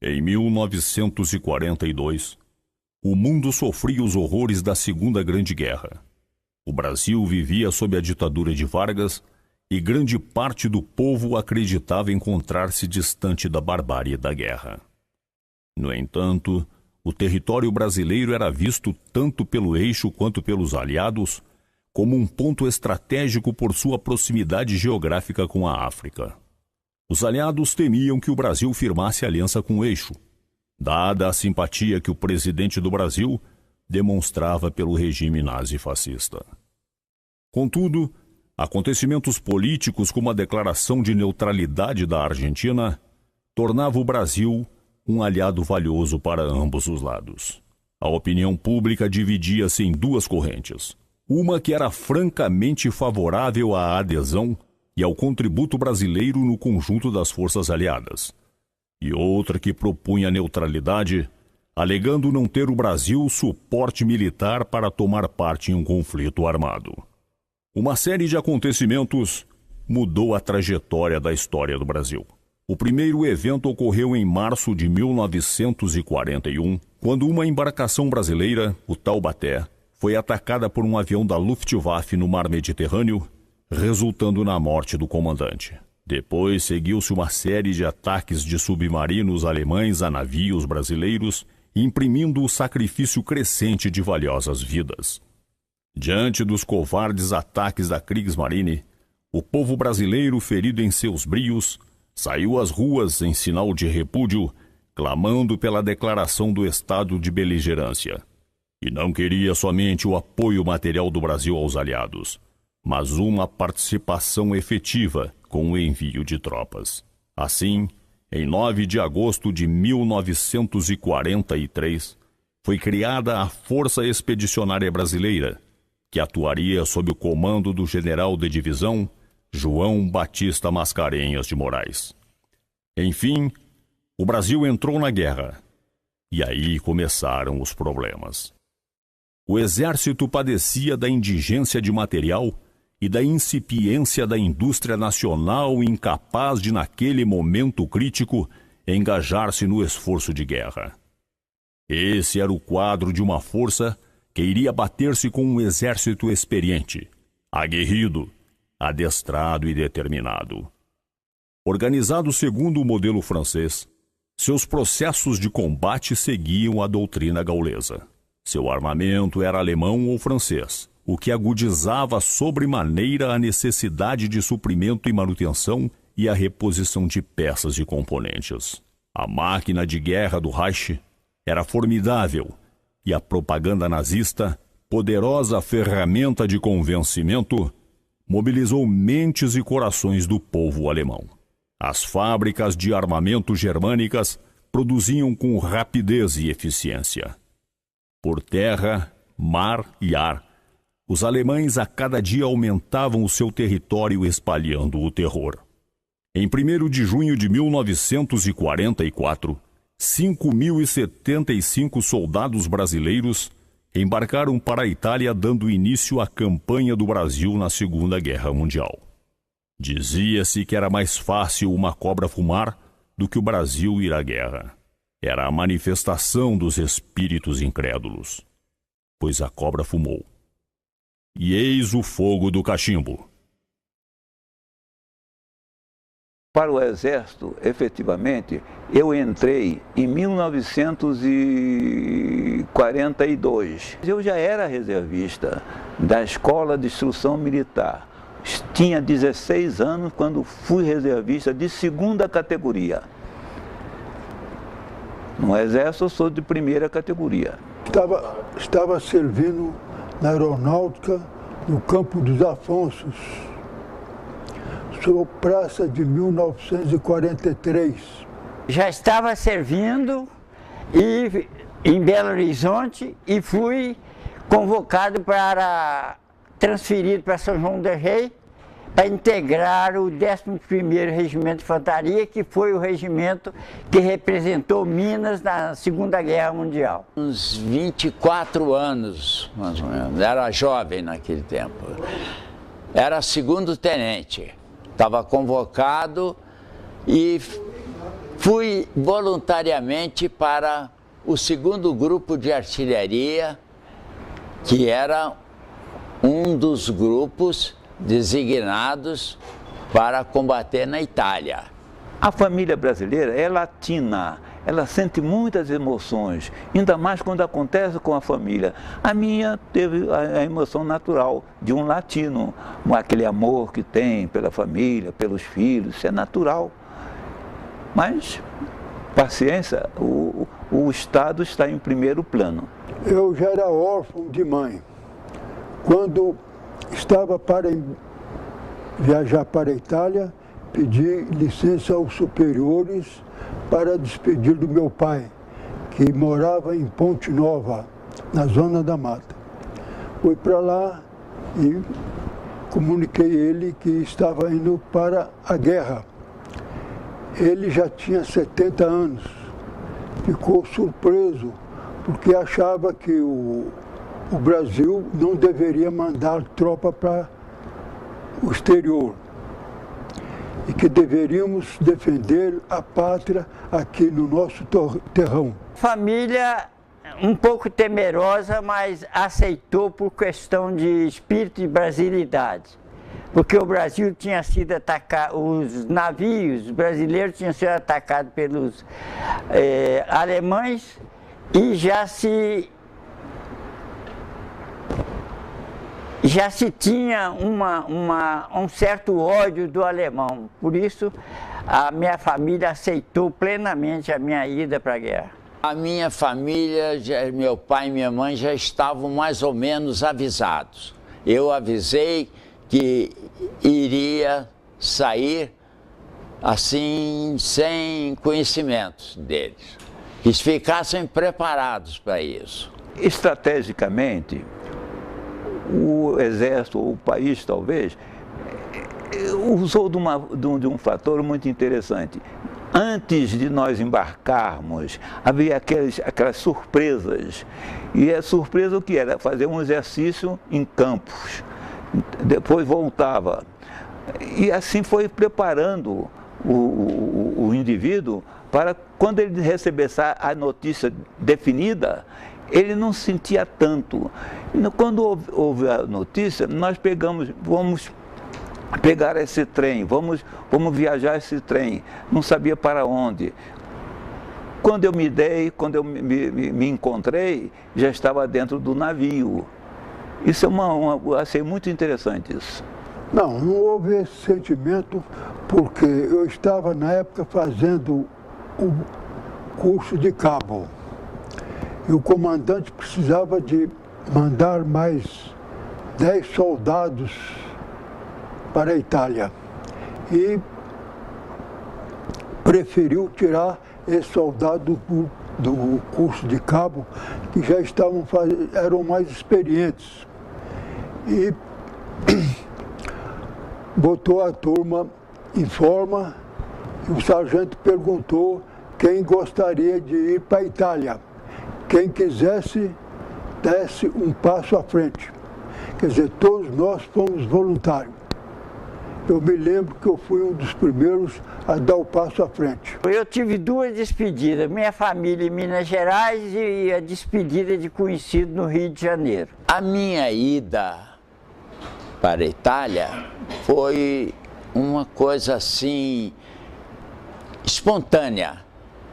Em 1942, o mundo sofria os horrores da Segunda Grande Guerra. O Brasil vivia sob a ditadura de Vargas e grande parte do povo acreditava encontrar-se distante da barbárie da guerra. No entanto, o território brasileiro era visto tanto pelo eixo quanto pelos aliados como um ponto estratégico por sua proximidade geográfica com a África. Os aliados temiam que o Brasil firmasse aliança com o eixo, dada a simpatia que o presidente do Brasil demonstrava pelo regime nazi-fascista. Contudo, acontecimentos políticos como a declaração de neutralidade da Argentina tornava o Brasil um aliado valioso para ambos os lados. A opinião pública dividia-se em duas correntes. Uma que era francamente favorável à adesão e ao contributo brasileiro no conjunto das forças aliadas, e outra que propunha neutralidade, alegando não ter o Brasil suporte militar para tomar parte em um conflito armado. Uma série de acontecimentos mudou a trajetória da história do Brasil. O primeiro evento ocorreu em março de 1941, quando uma embarcação brasileira, o Taubaté, foi atacada por um avião da Luftwaffe no mar Mediterrâneo, resultando na morte do comandante. Depois seguiu-se uma série de ataques de submarinos alemães a navios brasileiros, imprimindo o sacrifício crescente de valiosas vidas. Diante dos covardes ataques da Kriegsmarine, o povo brasileiro, ferido em seus brios, saiu às ruas em sinal de repúdio, clamando pela declaração do estado de beligerância. E não queria somente o apoio material do Brasil aos aliados, mas uma participação efetiva com o envio de tropas. Assim, em 9 de agosto de 1943, foi criada a Força Expedicionária Brasileira, que atuaria sob o comando do general de divisão João Batista Mascarenhas de Moraes. Enfim, o Brasil entrou na guerra, e aí começaram os problemas. O exército padecia da indigência de material e da incipiência da indústria nacional incapaz de, naquele momento crítico, engajar-se no esforço de guerra. Esse era o quadro de uma força que iria bater-se com um exército experiente, aguerrido, adestrado e determinado. Organizado segundo o modelo francês, seus processos de combate seguiam a doutrina gaulesa. Seu armamento era alemão ou francês, o que agudizava sobremaneira a necessidade de suprimento e manutenção e a reposição de peças e componentes. A máquina de guerra do Reich era formidável e a propaganda nazista, poderosa ferramenta de convencimento, mobilizou mentes e corações do povo alemão. As fábricas de armamento germânicas produziam com rapidez e eficiência. Por terra, mar e ar, os alemães a cada dia aumentavam o seu território espalhando o terror. Em 1º de junho de 1944, 5.075 soldados brasileiros embarcaram para a Itália, dando início à campanha do Brasil na Segunda Guerra Mundial. Dizia-se que era mais fácil uma cobra fumar do que o Brasil ir à guerra. Era a manifestação dos espíritos incrédulos, pois a cobra fumou. E eis o fogo do cachimbo. Para o Exército, efetivamente, eu entrei em 1942. Eu já era reservista da Escola de Instrução Militar. Tinha 16 anos quando fui reservista de 2ª categoria. No Exército eu sou de 1ª categoria. Estava servindo na aeronáutica no Campo dos Afonsos. Sou praça de 1943. Já estava servindo em Belo Horizonte e fui convocado transferido para São João del Rei para integrar o 11º Regimento de Infantaria, que foi o regimento que representou Minas na Segunda Guerra Mundial. Uns 24 anos, mais ou menos. Era jovem naquele tempo. Era segundo tenente. Estava convocado e fui voluntariamente para o 2º Grupo de Artilharia, que era um dos grupos designados para combater na Itália. A família brasileira é latina, ela sente muitas emoções, ainda mais quando acontece com a família. A minha teve a emoção natural de um latino, aquele amor que tem pela família, pelos filhos, isso é natural. Mas, paciência, o Estado está em primeiro plano. Eu já era órfão de mãe. Quando estava para viajar para a Itália, pedi licença aos superiores para despedir do meu pai, que morava em Ponte Nova, na Zona da Mata. Fui para lá e comuniquei ele que estava indo para a guerra. Ele já tinha 70 anos, ficou surpreso, porque achava que o Brasil não deveria mandar tropa para o exterior e que deveríamos defender a pátria aqui no nosso terrão. Família um pouco temerosa, mas aceitou por questão de espírito de brasilidade. Porque o Brasil tinha sido atacado, os navios brasileiros tinham sido atacados pelos alemães e já se tinha um certo ódio do alemão. Por isso, a minha família aceitou plenamente a minha ida para a guerra. A minha família, meu pai e minha mãe já estavam mais ou menos avisados. Eu avisei que iria sair assim, sem conhecimentos deles. Que eles ficassem preparados para isso. Estrategicamente, o Exército, ou o país talvez, usou de um fator muito interessante. Antes de nós embarcarmos, havia aquelas surpresas. E a surpresa o que era? Fazer um exercício em campos. Depois voltava. E assim foi preparando o indivíduo para, quando ele recebesse a notícia definida, ele não sentia tanto. Quando houve a notícia, nós vamos pegar esse trem, vamos viajar esse trem, não sabia para onde. Quando eu me encontrei, já estava dentro do navio. Isso achei muito interessante isso. Não houve esse sentimento, porque eu estava na época fazendo o curso de cabo. E o comandante precisava de mandar mais 10 soldados para a Itália. E preferiu tirar esse soldado do curso de cabo, que já eram mais experientes. E botou a turma em forma, e o sargento perguntou quem gostaria de ir para a Itália. Quem quisesse, desse um passo à frente. Quer dizer, todos nós fomos voluntários. Eu me lembro que eu fui um dos primeiros a dar o passo à frente. Eu tive 2 despedidas, minha família em Minas Gerais e a despedida de conhecido no Rio de Janeiro. A minha ida para a Itália foi uma coisa assim espontânea.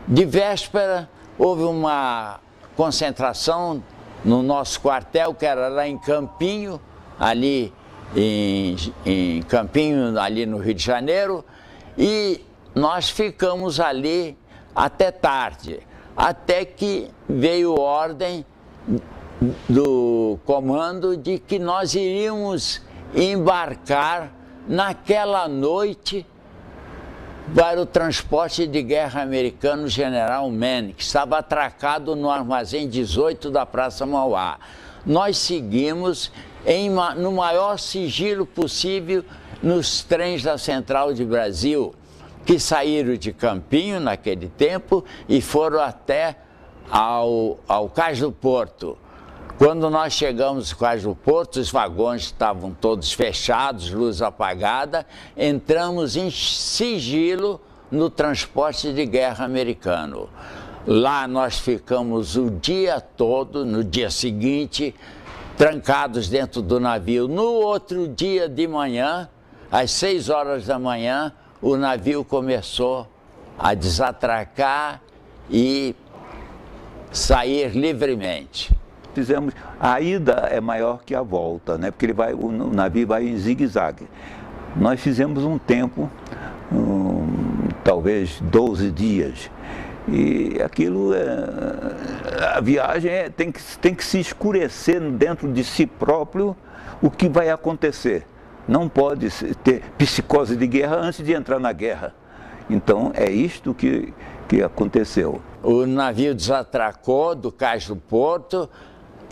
De véspera houve uma concentração no nosso quartel, que era lá em Campinho, ali em Campinho, ali no Rio de Janeiro, e nós ficamos ali até tarde, até que veio ordem do comando de que nós iríamos embarcar naquela noite para o transporte de guerra americano General Manning, que estava atracado no armazém 18 da Praça Mauá. Nós seguimos no maior sigilo possível nos trens da Central de Brasil, que saíram de Campinho naquele tempo e foram até ao Cais do Porto. Quando nós chegamos no Cais do Porto, os vagões estavam todos fechados, luz apagada, entramos em sigilo no transporte de guerra americano. Lá nós ficamos o dia todo, no dia seguinte, trancados dentro do navio. No outro dia de manhã, às 6 horas da manhã, o navio começou a desatracar e sair livremente. Fizemos, a ida é maior que a volta, né? Porque o navio vai em zigue-zague. Nós fizemos um tempo, talvez 12 dias. E aquilo, a viagem tem que se escurecer dentro de si próprio o que vai acontecer. Não pode ter psicose de guerra antes de entrar na guerra. Então é isto que aconteceu. O navio desatracou do cais do porto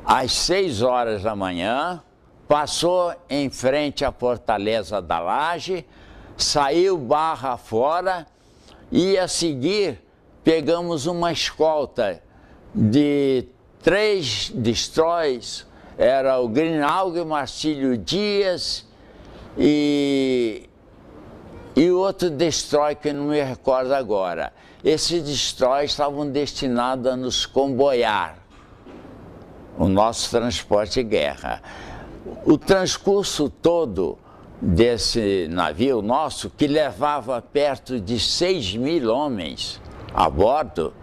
às 6 horas da manhã, passou em frente à Fortaleza da Laje, saiu barra fora e a seguir pegamos uma escolta de 3 destroys, era o Grinaldo, Marcílio Dias e outro destroy que eu não me recordo agora. Esses destroys estavam destinados a nos comboiar, o nosso transporte de guerra. O transcurso todo desse navio nosso, que levava perto de 6.000 homens a bordo,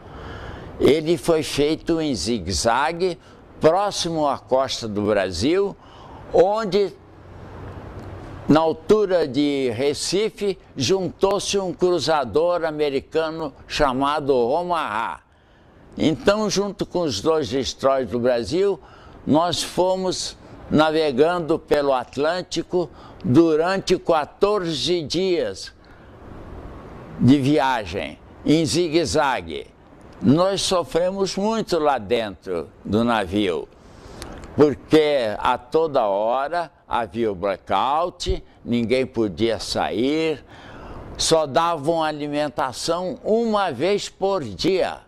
ele foi feito em zigue-zague, próximo à costa do Brasil, onde, na altura de Recife, juntou-se um cruzador americano chamado Omaha. Então, junto com os 2 destroyers do Brasil, nós fomos navegando pelo Atlântico durante 14 dias de viagem, em zigue-zague. Nós sofremos muito lá dentro do navio, porque a toda hora havia o blackout, ninguém podia sair, só davam alimentação uma vez por dia.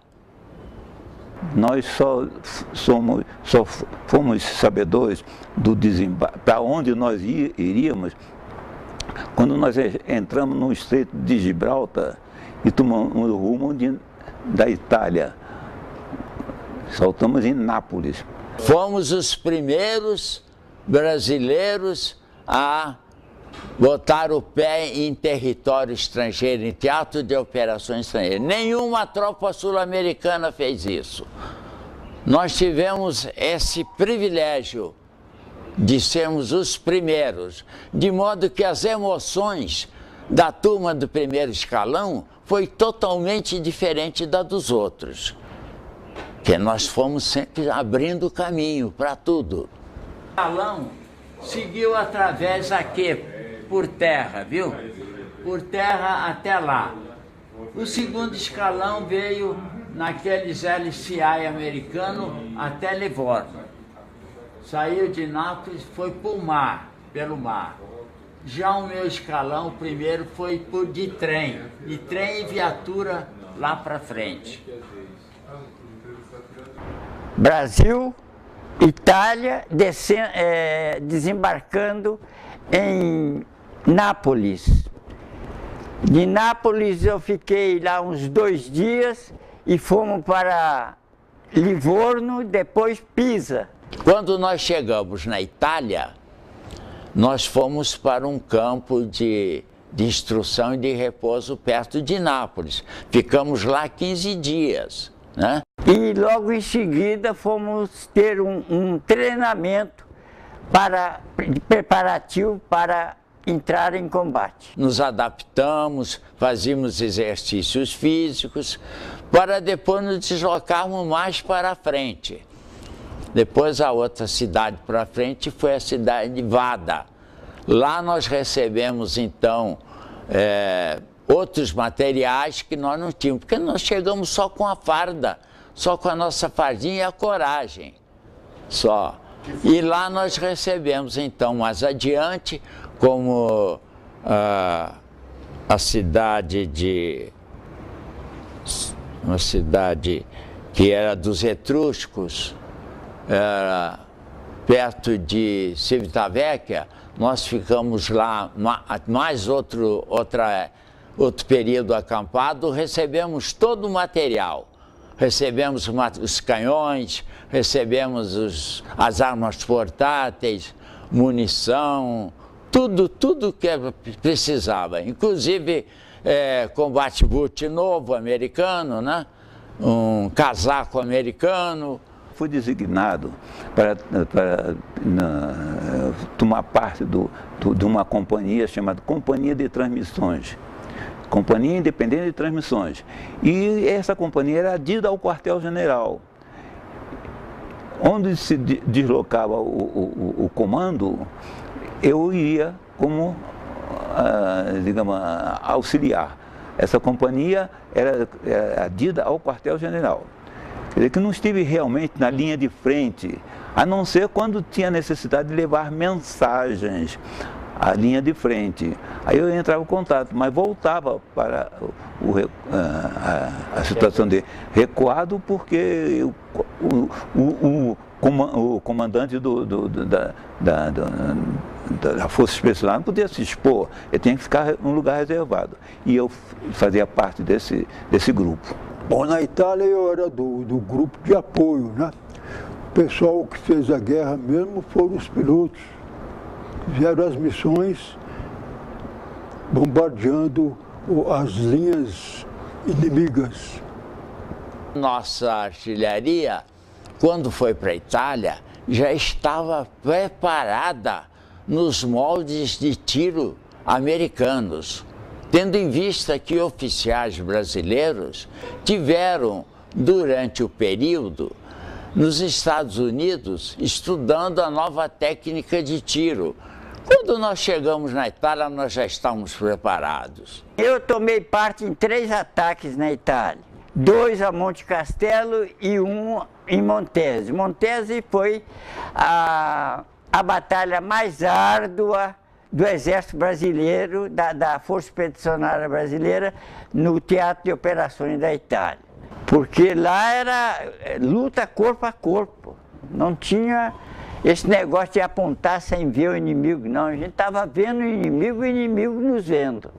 Nós só fomos sabedores do desembarque, para onde nós iríamos, quando nós entramos no Estreito de Gibraltar e tomamos o rumo da Itália. Saltamos em Nápoles. Fomos os primeiros brasileiros a botar o pé em território estrangeiro, em teatro de operações estrangeiras. Nenhuma tropa sul-americana fez isso. Nós tivemos esse privilégio de sermos os primeiros, de modo que as emoções da turma do primeiro escalão foi totalmente diferente da dos outros, que nós fomos sempre abrindo caminho para tudo. O escalão seguiu através aqui, por terra, viu? Por terra até lá. O segundo escalão veio naqueles LCI americano até Livorno. Saiu de Nápoles, foi pelo mar. Já o meu escalão, o primeiro, foi de trem e viatura lá para frente. Brasil, Itália, desembarcando em Nápoles. De Nápoles eu fiquei lá uns 2 dias e fomos para Livorno, depois Pisa. Quando nós chegamos na Itália, nós fomos para um campo de instrução e de repouso perto de Nápoles. Ficamos lá 15 dias, né? E logo em seguida fomos ter um treinamento preparativo para entrar em combate. Nos adaptamos, fazíamos exercícios físicos, para depois nos deslocarmos mais para frente. Depois a outra cidade para frente foi a cidade de Vada. Lá nós recebemos então outros materiais que nós não tínhamos, porque nós chegamos só com a farda, só com a nossa fardinha e a coragem, só. E lá nós recebemos então mais adiante, como a cidade uma cidade que era dos etruscos, era perto de Civitavecchia. Nós ficamos lá mais outra outro período acampado, recebemos todo o material. Recebemos os canhões, recebemos as armas portáteis, munição, tudo que precisava. Inclusive combate boot novo americano, né? Um casaco americano. Fui designado para tomar parte de uma companhia chamada Companhia de Transmissões. Companhia Independente de Transmissões. E essa companhia era adida ao quartel-general. Onde se deslocava o comando, eu ia como, digamos, auxiliar. Essa companhia era adida ao quartel-general. Quer dizer que não estive realmente na linha de frente, a não ser quando tinha necessidade de levar mensagens à linha de frente. Aí eu entrava em contato, mas voltava para a situação de recuado, porque o comandante da Força Especial não podia se expor, ele tinha que ficar em um lugar reservado. E eu fazia parte desse grupo. Bom, na Itália eu era do grupo de apoio, né? O pessoal que fez a guerra mesmo foram os pilotos. Vieram as missões bombardeando as linhas inimigas. Nossa artilharia, quando foi para a Itália, já estava preparada nos moldes de tiro americanos, tendo em vista que oficiais brasileiros tiveram, durante o período, nos Estados Unidos, estudando a nova técnica de tiro. Quando nós chegamos na Itália, nós já estávamos preparados. Eu tomei parte em 3 ataques na Itália. 2 a Monte Castelo e 1 em Montese. Montese foi a batalha mais árdua do Exército Brasileiro, da Força Expedicionária Brasileira, no Teatro de Operações da Itália. Porque lá era luta corpo a corpo. Não tinha esse negócio de apontar sem ver o inimigo, não. A gente estava vendo o inimigo nos vendo.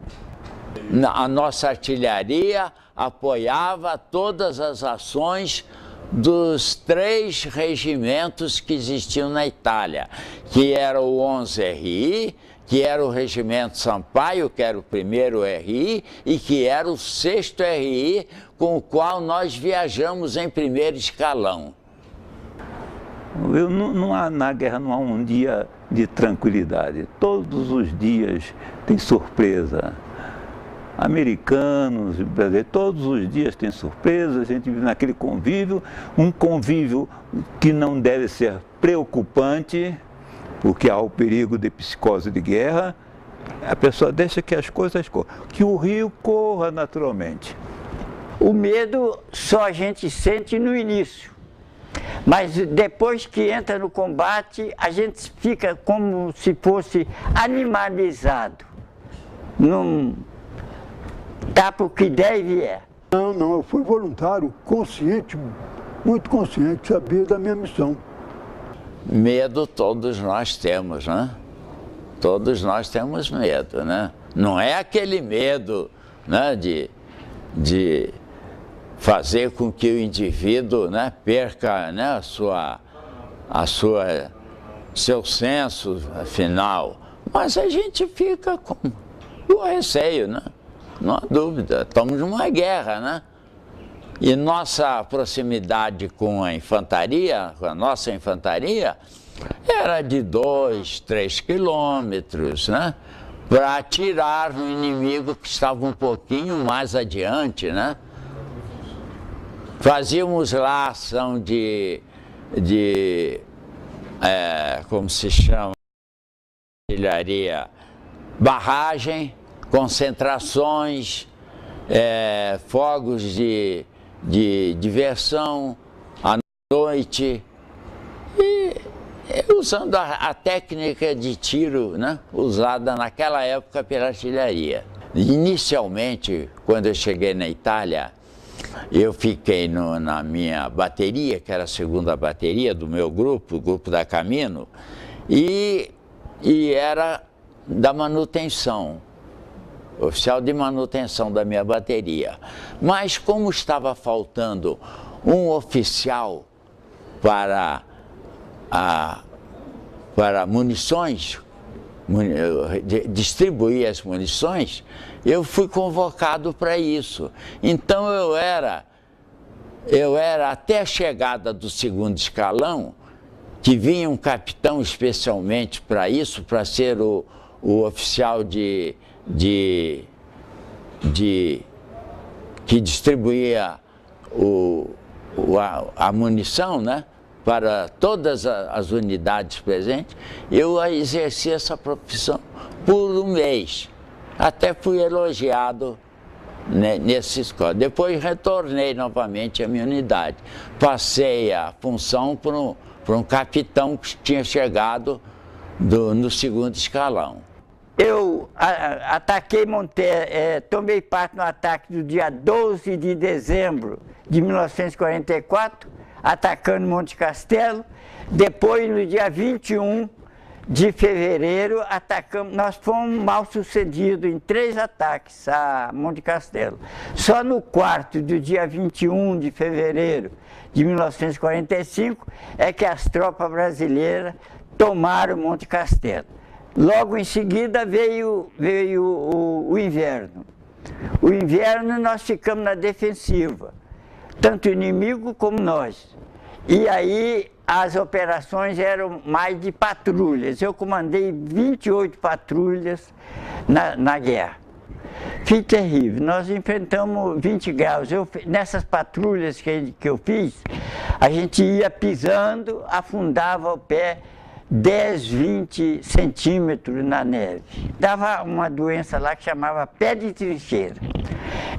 A nossa artilharia apoiava todas as ações dos 3 regimentos que existiam na Itália, que era o 11RI, que era o Regimento Sampaio, que era o 1º RI, e que era o 6º RI, com o qual nós viajamos em 1º escalão. Na guerra não há um dia de tranquilidade. Todos os dias tem surpresa. Americanos, brasileiros, todos os dias tem surpresa, a gente vive naquele convívio, um convívio que não deve ser preocupante, porque há o perigo de psicose de guerra. A pessoa deixa que as coisas corram, que o rio corra naturalmente. O medo só a gente sente no início, mas depois que entra no combate, a gente fica como se fosse animalizado. Não dá para o que der e vier. Não, eu fui voluntário, consciente, muito consciente, sabia da minha missão. Medo todos nós temos, né? Todos nós temos medo, né? Não é aquele medo, né, de fazer com que o indivíduo, né, perca, né, seu senso final, mas a gente fica com o receio, né? Não há dúvida, estamos numa guerra, né? E nossa proximidade com a infantaria, com a nossa infantaria, era de 2, 3 quilômetros, né? Para atirar no inimigo que estava um pouquinho mais adiante, né? Fazíamos lá ação como se chama, artilharia, barragem, concentrações, fogos de diversão à noite, e usando a técnica de tiro, né, usada naquela época pela artilharia. Inicialmente, quando eu cheguei na Itália, eu fiquei na minha bateria, que era a 2ª bateria do meu grupo, o grupo da Camino, e era da manutenção. oficial de manutenção da minha bateria. Mas como estava faltando um oficial para munições, distribuir as munições, eu fui convocado para isso. Então eu era até a chegada do segundo escalão, que vinha um capitão especialmente para isso, para ser o oficial que distribuía a munição, né, para todas as unidades presentes. Eu exerci essa profissão por um mês, até fui elogiado nessa escola. Depois retornei novamente à minha unidade. Passei a função por um capitão que tinha chegado no segundo escalão. Eu ataquei tomei parte no ataque do dia 12 de dezembro de 1944, atacando Monte Castelo. Depois, no dia 21 de fevereiro, nós fomos mal sucedidos em 3 ataques a Monte Castelo. Só no quarto do dia 21 de fevereiro de 1945 é que as tropas brasileiras tomaram Monte Castelo. Logo em seguida veio o inverno. O inverno nós ficamos na defensiva, tanto o inimigo como nós. E aí as operações eram mais de patrulhas. Eu comandei 28 patrulhas na guerra. Foi terrível. Nós enfrentamos 20 graus. Nessas patrulhas que eu fiz, a gente ia pisando, afundava o pé 10, 20 centímetros na neve. Dava uma doença lá que chamava pé de trincheira.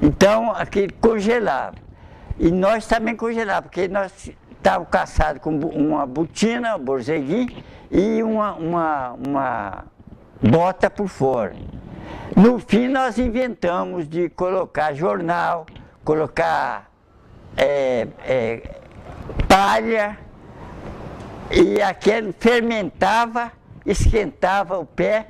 Então, aquele congelava. E nós também congelávamos, porque nós estávamos caçados com uma botina, um borzeguim, e uma bota por fora. No fim, nós inventamos de colocar jornal, colocar palha, e aquele fermentava, esquentava o pé.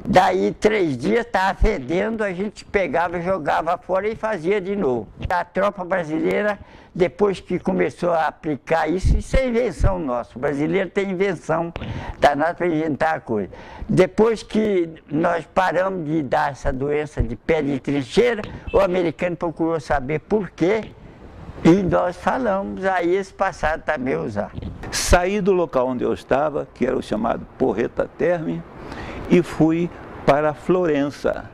Daí 3 dias estava fedendo, a gente pegava, jogava fora e fazia de novo. A tropa brasileira, depois que começou a aplicar isso é invenção nossa. O brasileiro tem invenção danada para inventar a coisa. Depois que nós paramos de dar essa doença de pé de trincheira, o americano procurou saber por quê. E nós falamos, aí eles passaram também a usar. Saí do local onde eu estava, que era o chamado Porreta Terme, e fui para Florença.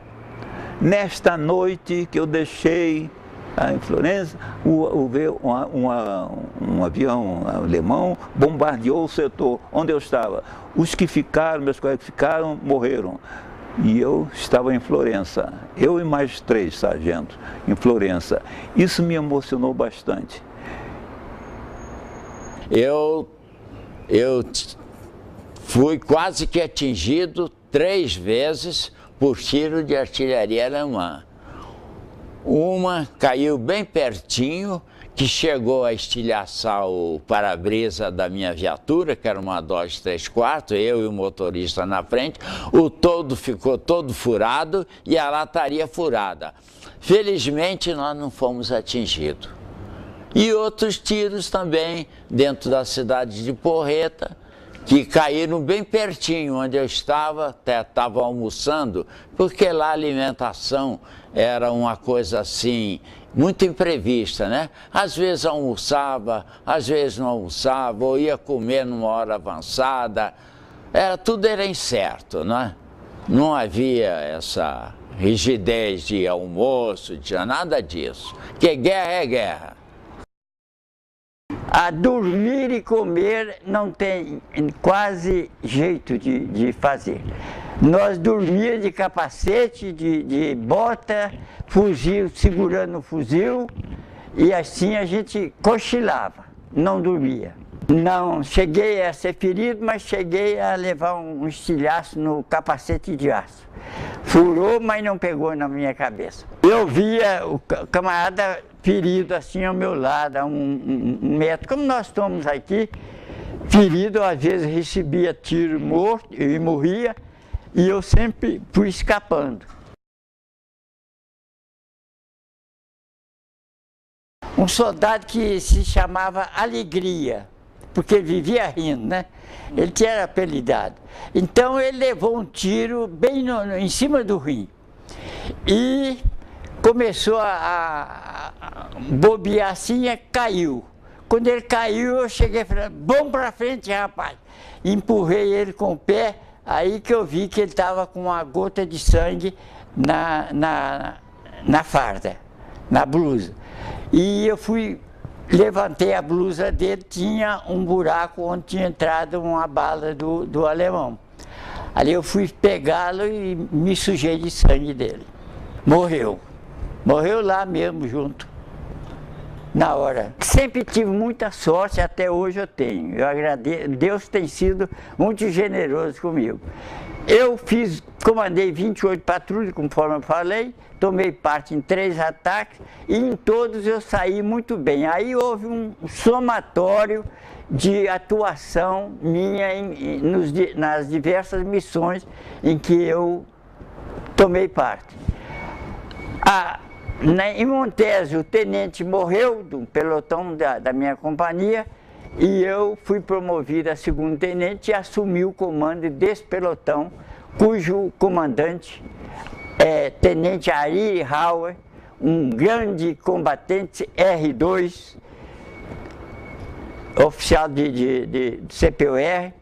Nesta noite que eu deixei em Florença, um avião alemão bombardeou o setor onde eu estava. Os que ficaram, meus colegas que ficaram, morreram. E eu estava em Florença, eu e mais 3 sargentos em Florença. Isso me emocionou bastante. Eu fui quase que atingido 3 vezes por tiro de artilharia alemã. Uma caiu bem pertinho, que chegou a estilhaçar o para-brisa da minha viatura, que era uma Dodge 3/4, eu e o motorista na frente. O toldo ficou todo furado e a lataria furada. Felizmente, nós não fomos atingidos. E outros tiros também dentro da cidade de Porreta, que caíram bem pertinho onde eu estava, até estava almoçando, porque lá a alimentação era uma coisa assim, muito imprevista, né? Às vezes almoçava, às vezes não almoçava, ou ia comer numa hora avançada, tudo era incerto, né? Não havia essa rigidez de almoço, de nada disso, porque guerra é guerra. A dormir e comer não tem quase jeito de fazer. Nós dormíamos de capacete, de bota, fuzil, segurando o fuzil, e assim a gente cochilava, não dormia. Não cheguei a ser ferido, mas cheguei a levar um estilhaço no capacete de aço. Furou, mas não pegou na minha cabeça. Eu via o camarada ferido assim ao meu lado, a um metro, como nós estamos aqui, ferido, às vezes recebia tiro morto e morria, e eu sempre fui escapando. um soldado que se chamava Alegria, porque ele vivia rindo, né? Ele tinha apelidado. Então ele levou um tiro bem em cima do rim e começou a bobear assim e caiu. Quando ele caiu, eu cheguei e falei, vamos pra frente, rapaz. Empurrei ele com o pé, aí que eu vi que ele estava com uma gota de sangue na farda, na blusa. E eu levantei a blusa dele, tinha um buraco onde tinha entrado uma bala do alemão. Ali eu fui pegá-lo e me sujei de sangue dele. Morreu. Morreu lá mesmo, junto, na hora. Sempre tive muita sorte, até hoje eu tenho. Eu agradeço, Deus tem sido muito generoso comigo. Eu comandei 28 patrulhas, conforme eu falei, tomei parte em 3 ataques e em todos eu saí muito bem. Aí houve um somatório de atuação minha nas diversas missões em que eu tomei parte. Em Montese, o tenente morreu do pelotão da minha companhia e eu fui promovido a segundo tenente e assumi o comando desse pelotão, cujo comandante é tenente Ari Hauer, um grande combatente R2, oficial de CPUR.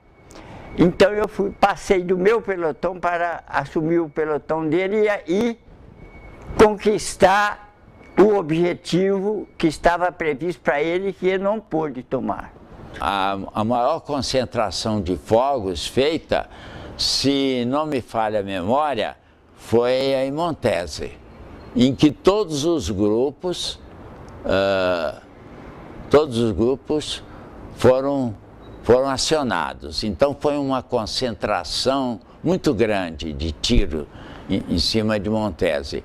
Então eu passei do meu pelotão para assumir o pelotão dele e conquistar o objetivo que estava previsto para ele, que ele não pôde tomar. A maior concentração de fogos feita, se não me falha a memória, foi em Montese, em que todos os grupos foram acionados. Então foi uma concentração muito grande de tiro em cima de Montese.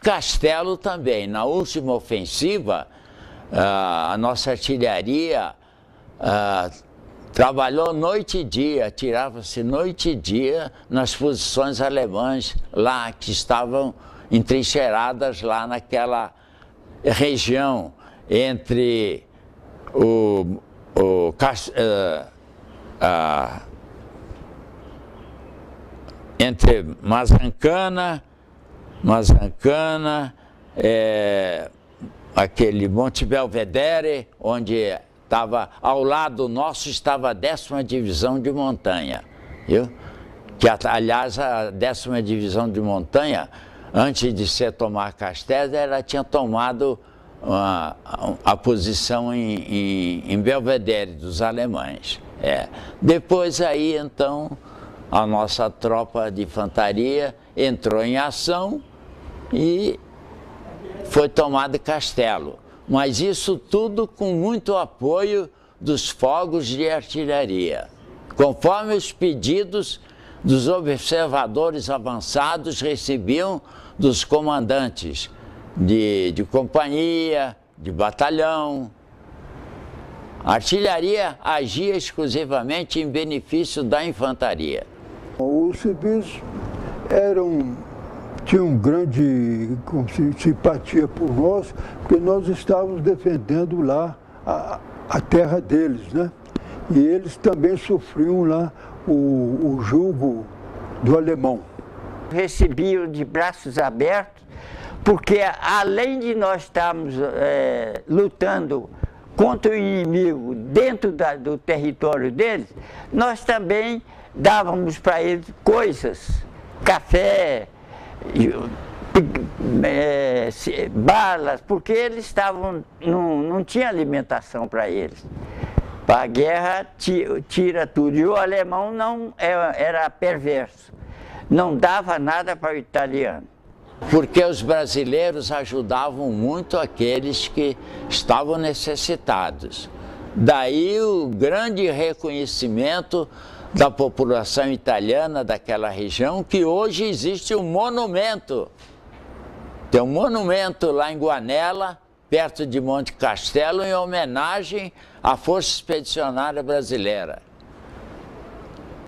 Castelo também, na última ofensiva, a nossa artilharia trabalhou noite e dia, atirava-se noite e dia nas posições alemãs lá, que estavam entrincheiradas lá naquela região entre entre Mazancana, aquele Monte Belvedere, onde estava ao lado nosso, estava a 10ª Divisão de Montanha, viu? Que, aliás, a 10ª Divisão de Montanha, antes de tomar Castelo, ela tinha tomado a posição em Belvedere dos alemães. Depois aí, então, a nossa tropa de infantaria entrou em ação e foi tomado Castelo. Mas isso tudo com muito apoio dos fogos de artilharia. Conforme os pedidos dos observadores avançados recebiam dos comandantes de companhia, de batalhão. A artilharia agia exclusivamente em benefício da infantaria. Os civis tinham grande simpatia por nós, porque nós estávamos defendendo lá a terra deles, né? E eles também sofriam lá o jugo do alemão. Recebiam de braços abertos, porque além de nós estarmos lutando contra o inimigo dentro do território deles, nós também dávamos para eles coisas, café, balas, porque eles estavam, não tinha alimentação para eles. A guerra tira tudo, e o alemão não era perverso, não dava nada para o italiano. Porque os brasileiros ajudavam muito aqueles que estavam necessitados. Daí o grande reconhecimento da população italiana daquela região, que hoje existe um monumento. Tem um monumento lá em Guanella, perto de Monte Castelo, em homenagem à Força Expedicionária Brasileira.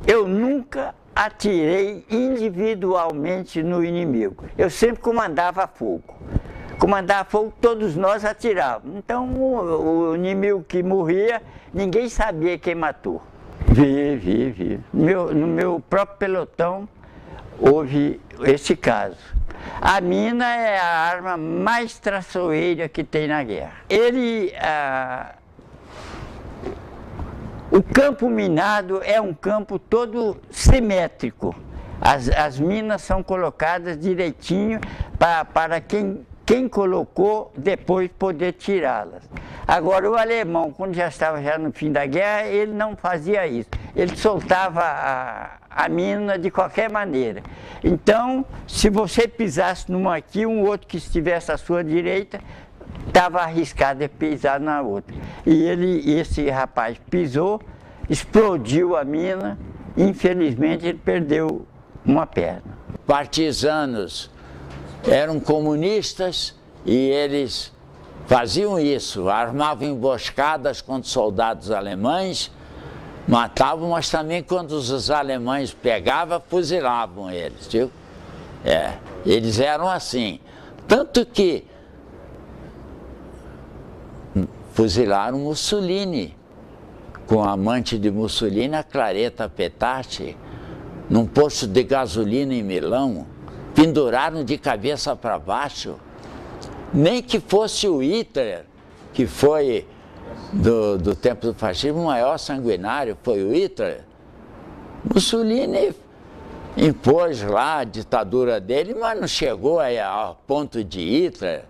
Eu nunca atirei individualmente no inimigo. Eu sempre comandava fogo. Comandava fogo, todos nós atirávamos. Então o inimigo que morria, ninguém sabia quem matou. Vi. No meu próprio pelotão houve esse caso. A mina é a arma mais traiçoeira que tem na guerra. O campo minado é um campo todo simétrico. As minas são colocadas direitinho para quem colocou depois poder tirá-las. Agora o alemão, quando já estava no fim da guerra, ele não fazia isso. Ele soltava a mina de qualquer maneira. Então, se você pisasse numa aqui, um outro que estivesse à sua direita, estava arriscado de pisar na outra. E esse rapaz pisou, explodiu a mina, infelizmente ele perdeu uma perna. Partisanos eram comunistas e eles faziam isso, armavam emboscadas contra soldados alemães, matavam, mas também quando os alemães pegavam, fuzilavam eles, viu? Eles eram assim. Tanto que fuzilaram Mussolini, com a amante de Mussolini, a Claretta Petacci, num posto de gasolina em Milão, penduraram de cabeça para baixo. Nem que fosse o Hitler, que foi do tempo do fascismo, o maior sanguinário foi o Hitler. Mussolini impôs lá a ditadura dele, mas não chegou ao ponto de Hitler.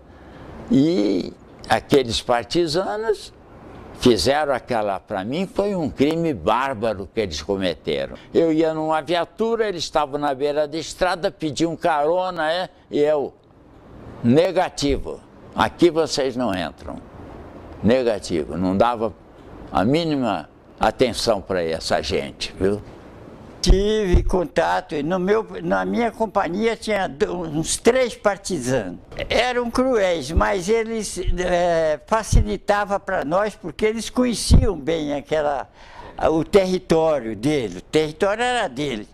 E aqueles partisanos fizeram para mim foi um crime bárbaro que eles cometeram. Eu ia numa viatura, eles estavam na beira da estrada, pediam carona, e eu, negativo, aqui vocês não entram. Negativo, não dava a mínima atenção para essa gente, viu? Tive contato, na minha companhia tinha uns 3 partisanos. Eram cruéis, mas eles facilitavam para nós, porque eles conheciam bem o território deles, o território era deles.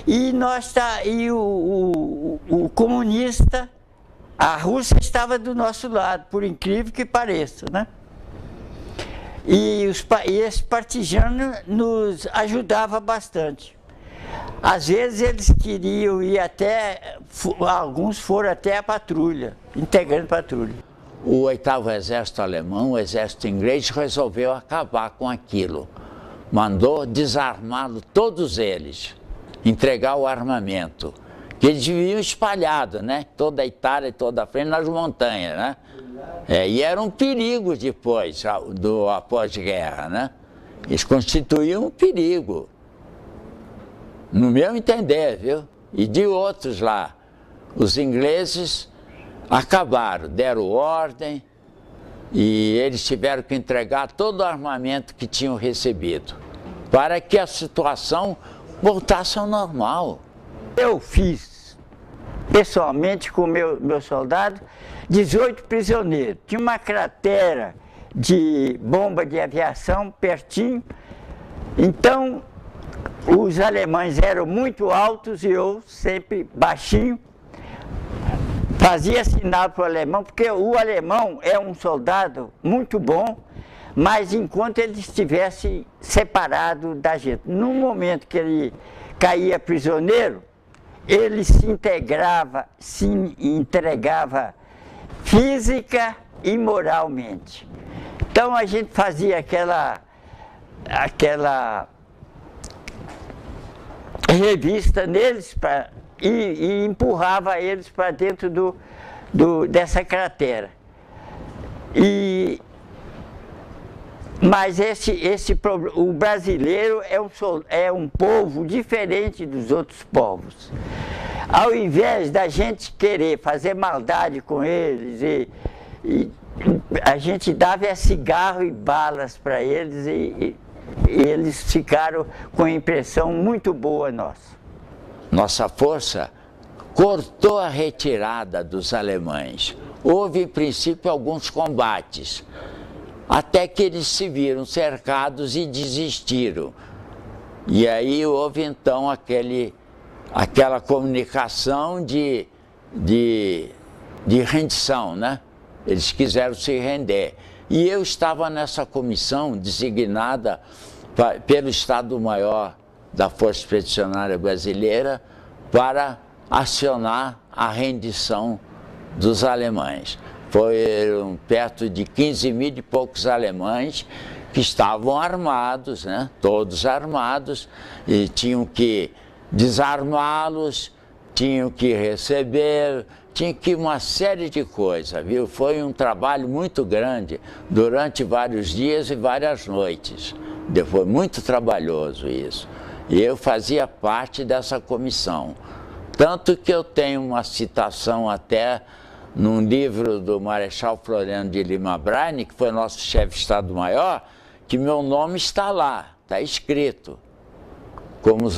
E o comunista, a Rússia estava do nosso lado, por incrível que pareça, né? E esse partisanos nos ajudava bastante. Às vezes eles queriam ir alguns foram até a patrulha, integrando patrulha. O 8º Exército Alemão, o Exército Inglês, resolveu acabar com aquilo. Mandou desarmá-lo, todos eles, entregar o armamento. Que eles viviam espalhados, né? Toda a Itália e toda a frente nas montanhas, né? E era um perigo depois, após guerra, né? Eles constituíam um perigo. No meu entender, viu? E de outros lá. Os ingleses acabaram, deram ordem e eles tiveram que entregar todo o armamento que tinham recebido para que a situação voltasse ao normal. Eu fiz, pessoalmente, com meu soldado, 18 prisioneiros. Tinha uma cratera de bomba de aviação pertinho, então os alemães eram muito altos e eu sempre baixinho. Fazia sinal para o alemão, porque o alemão é um soldado muito bom, mas enquanto ele estivesse separado da gente. No momento que ele caía prisioneiro, ele se entregava física e moralmente. Então a gente fazia aquela revista neles e empurrava eles para dentro dessa cratera. Mas o brasileiro é um povo diferente dos outros povos. Ao invés da gente querer fazer maldade com eles, a gente dava cigarro e balas para eles e eles ficaram com a impressão muito boa nossa. Nossa força cortou a retirada dos alemães. Houve, em princípio, alguns combates, até que eles se viram cercados e desistiram. E aí houve, então, aquela comunicação de rendição, né? Eles quiseram se render. E eu estava nessa comissão designada pelo Estado-Maior da Força Expedicionária Brasileira para acionar a rendição dos alemães. Foram perto de 15 mil e poucos alemães que estavam armados, né? Todos armados, e tinham que desarmá-los, tinham que receber, tinha que uma série de coisas, viu? Foi um trabalho muito grande durante vários dias e várias noites. Foi muito trabalhoso isso. E eu fazia parte dessa comissão. Tanto que eu tenho uma citação até num livro do Marechal Floriano de Lima Braine, que foi nosso chefe de Estado-Maior, que meu nome está lá, está escrito, como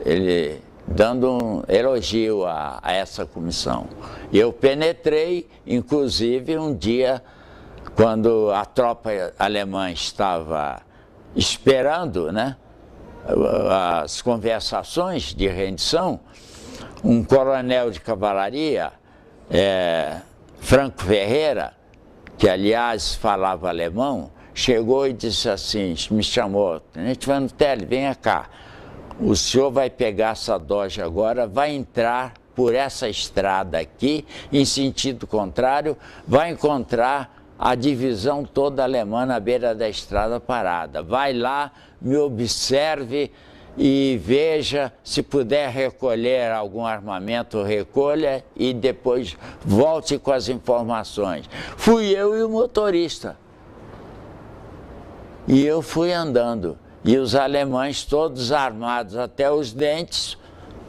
ele dando um elogio a essa comissão. Eu penetrei, inclusive, um dia, quando a tropa alemã estava esperando, né, as conversações de rendição, um coronel de cavalaria, Franco Ferreira, que aliás falava alemão, chegou e disse assim, me chamou, Tenente Vanutelli, venha cá, o senhor vai pegar essa Dodge agora, vai entrar por essa estrada aqui, em sentido contrário, vai encontrar a divisão toda alemã na beira da estrada parada. Vai lá, me observe e veja, se puder recolher algum armamento, recolha e depois volte com as informações. Fui eu e o motorista. E eu fui andando. E os alemães todos armados até os dentes,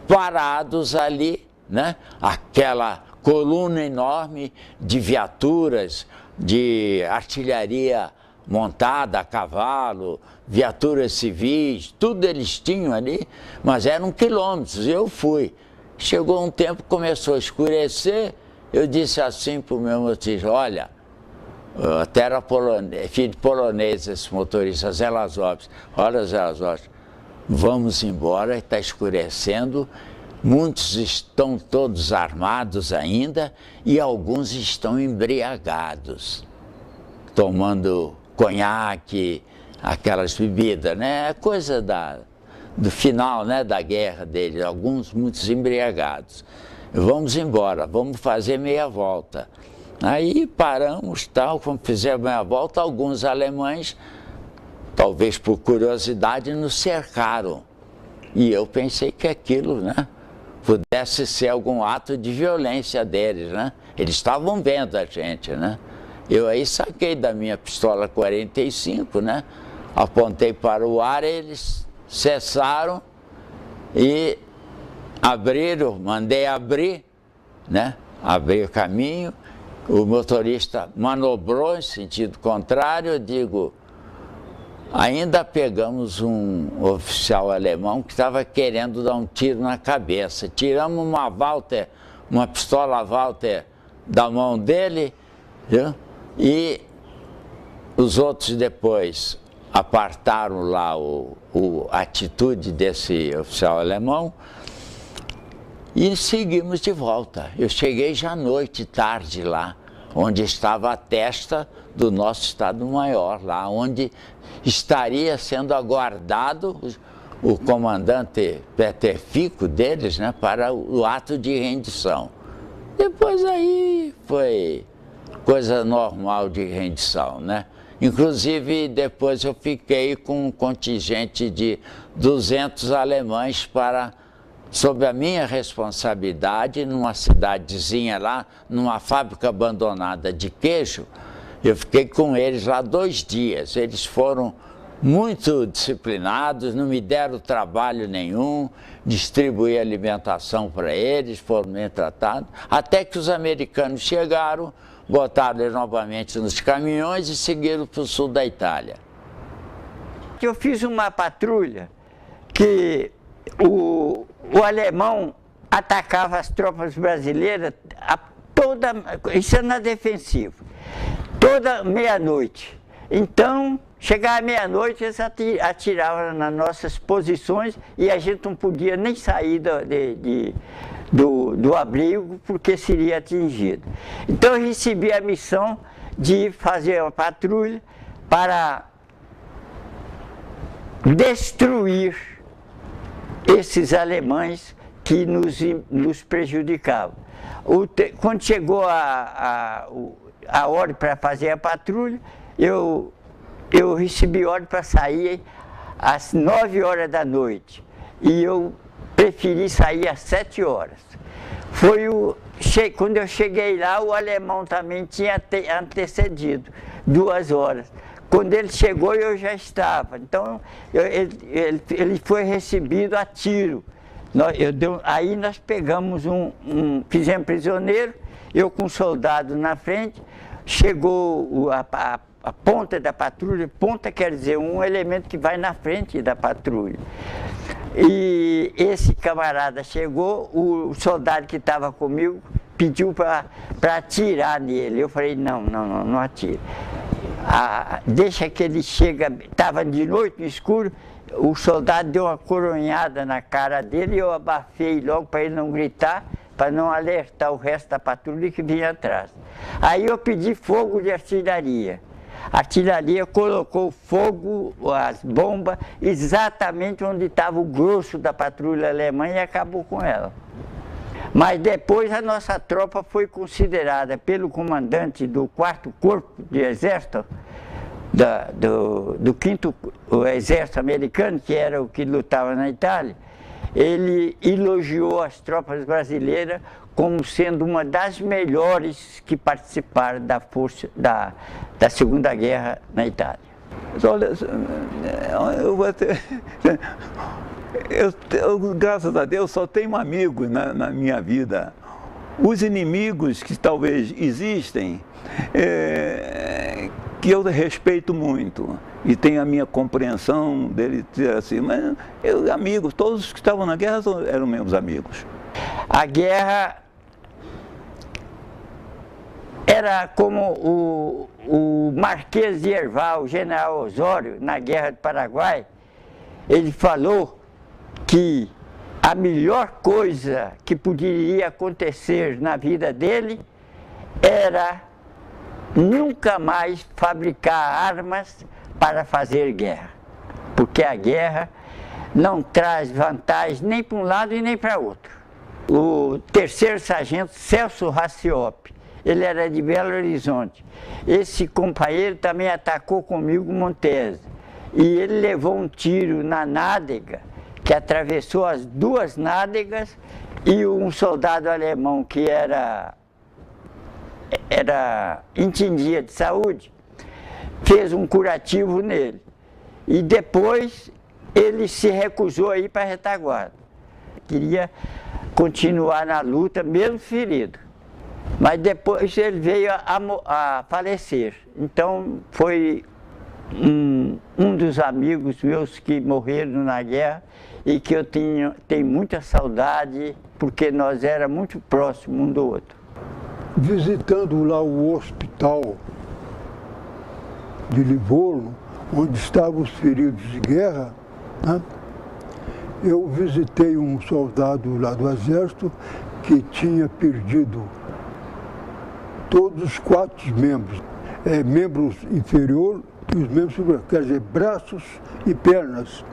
parados ali, né? Aquela coluna enorme de viaturas, de artilharia montada a cavalo, viaturas civis, tudo eles tinham ali, mas eram quilômetros, eu fui. Chegou um tempo, começou a escurecer, eu disse assim para o meu motorista, olha, até era filho de polonês esse motorista, Zé Lazovski, olha Zé Lazovski, vamos embora, está escurecendo, muitos estão todos armados ainda e alguns estão embriagados, tomando conhaque, aquelas bebidas, né? Coisa do final, né, da guerra deles, muitos embriagados. Vamos embora, vamos fazer meia volta. Aí paramos, tal, quando fizemos meia volta, alguns alemães, talvez por curiosidade, nos cercaram. E eu pensei que aquilo, né, pudesse ser algum ato de violência deles, né? Eles estavam vendo a gente, né? Eu aí saquei da minha pistola 45, né? Apontei para o ar, eles cessaram e abriram, mandei abrir, né? Abri o caminho, o motorista manobrou em sentido contrário, eu digo, ainda pegamos um oficial alemão que estava querendo dar um tiro na cabeça. Tiramos uma pistola Walter da mão dele, viu? E os outros depois apartaram lá a atitude desse oficial alemão e seguimos de volta. Eu cheguei já à noite, tarde lá, onde estava a testa do nosso Estado-Maior, lá onde estaria sendo aguardado o comandante Peter Fico deles, né, para o ato de rendição. Depois aí foi coisa normal de rendição, né? Inclusive, depois eu fiquei com um contingente de 200 alemães sob a minha responsabilidade, numa cidadezinha lá, numa fábrica abandonada de queijo. Eu fiquei com eles lá 2 dias. Eles foram muito disciplinados, não me deram trabalho nenhum, distribuí alimentação para eles, foram bem tratados, até que os americanos chegaram, botaram eles novamente nos caminhões e seguiram para o sul da Itália. Eu fiz uma patrulha que o alemão atacava as tropas brasileiras isso é na defensiva, toda meia-noite. Então, chegava meia-noite, eles atiravam nas nossas posições e a gente não podia nem sair do abrigo porque seria atingido. Então eu recebi a missão de fazer uma patrulha para destruir esses alemães que nos prejudicavam. Quando chegou a ordem para fazer a patrulha, eu recebi ordem para sair às 9 horas da noite e eu preferi sair às 7 horas. Quando eu cheguei lá, o alemão também tinha antecedido 2 horas. Quando ele chegou, eu já estava. Então, ele foi recebido a tiro. Aí nós pegamos fizemos prisioneiro, eu com um soldado na frente, chegou a ponta da patrulha. Ponta quer dizer um elemento que vai na frente da patrulha. E esse camarada chegou, o soldado que estava comigo pediu para atirar nele. Eu falei, não atire. Deixa que ele chega, estava de noite no escuro, o soldado deu uma coronhada na cara dele e eu abafei logo para ele não gritar, para não alertar o resto da patrulha que vinha atrás. Aí eu pedi fogo de artilharia. A artilharia colocou fogo, as bombas, exatamente onde estava o grosso da patrulha alemã e acabou com ela. Mas depois a nossa tropa foi considerada pelo comandante do 4º Corpo de Exército, do 5º Exército Americano, que era o que lutava na Itália. Ele elogiou as tropas brasileiras como sendo uma das melhores que participaram da Segunda Guerra na Itália. Olha, graças a Deus, só tenho amigos na minha vida. Os inimigos que talvez existem, que eu respeito muito e tenho a minha compreensão dele dizer assim, mas amigos, todos os que estavam na guerra eram meus amigos. A guerra era como o Marquês de Herval, o general Osório, na Guerra do Paraguai, ele falou que a melhor coisa que poderia acontecer na vida dele era nunca mais fabricar armas para fazer guerra, porque a guerra não traz vantagem nem para um lado e nem para outro. O 3º sargento Celso Raciopi, ele era de Belo Horizonte. Esse companheiro também atacou comigo Montese e ele levou um tiro na nádega, que atravessou as 2 nádegas, e um soldado alemão que entendia de saúde, fez um curativo nele. E depois ele se recusou a ir para a retaguarda. Queria continuar na luta, mesmo ferido. Mas depois ele veio a falecer. Então foi um dos amigos meus que morreram na guerra e que eu tenho muita saudade, porque nós éramos muito próximos um do outro. Visitando lá o hospital de Livorno, onde estavam os feridos de guerra, né? Eu visitei um soldado lá do Exército que tinha perdido todos os 4 membros, membros inferiores e os membros superiores, quer dizer, braços e pernas,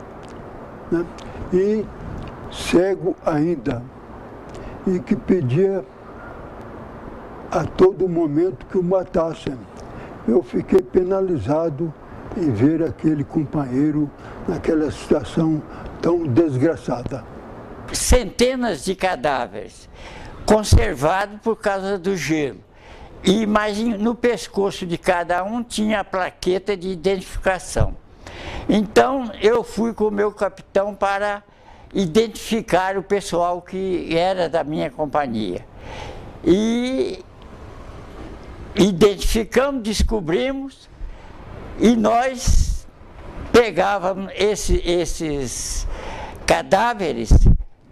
né? E cego ainda, e que pedia a todo momento que o matassem. eu fiquei penalizado em ver aquele companheiro naquela situação tão desgraçada. Centenas de cadáveres conservados por causa do gelo. Mas no pescoço de cada um tinha a plaqueta de identificação. Então eu fui com o meu capitão para identificar o pessoal que era da minha companhia. E identificamos, descobrimos, e nós pegávamos esses cadáveres